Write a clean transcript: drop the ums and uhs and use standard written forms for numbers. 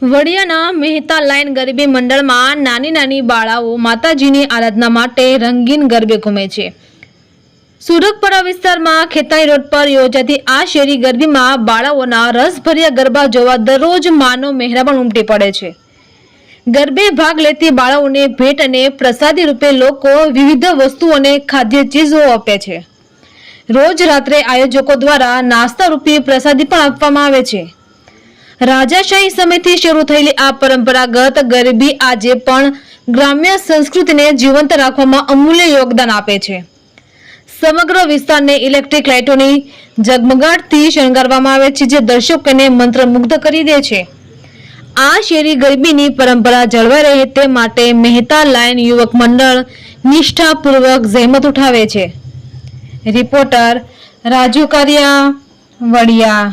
વડિયાના Mehta line ગરબી મંડળમાં નાની નાની બાળાઓ માતાજીની આરાધના માટે રંગીન ગરબે ઘૂમે છે। સુરતપરા વિસ્તારમાં ખેતાઈ રોડ પર યોજાતી આ શેરી ગરબીમાં બાળાઓના રસભર્યા ગરબા જોવા દરરોજ માનો મહેરામણ ઉમટી પડે છે। ગરબે ભાગ લેતી બાળાઓને ભેટ અને પ્રસાદી રૂપે લોકો વિવિધ વસ્તુઓ અને ખાદ્ય ચીજો આપે છે। રોજ રાત્રે આયોજકો દ્વારા નાસ્તા રૂપી પ્રસાદી પણ આપવામાં આવે છે। રાજાશાહી સમયથી શરૂ થયેલી આ પરંપરાગત ગરબી આજે પણ ગ્રામ્ય સંસ્કૃતિને જીવંત રાખવામાં અમૂલ્ય યોગદાન આપે છે। સમગ્ર વિસ્તારને ઇલેક્ટ્રિક લાઇટોની ઝગમગાટથી શણગારવામાં આવે છે, જે દર્શકોને મંત્રમુગ્ધ કરી દે છે। આ શેરી ગરબીની પરંપરા જળવાઈ રહે તે માટે મહેતા લાઈન યુવક મંડળ નિષ્ઠાપૂર્વક જહેમત ઉઠાવે છે। રિપોર્ટર રાજુ કારિયા, વડિયા।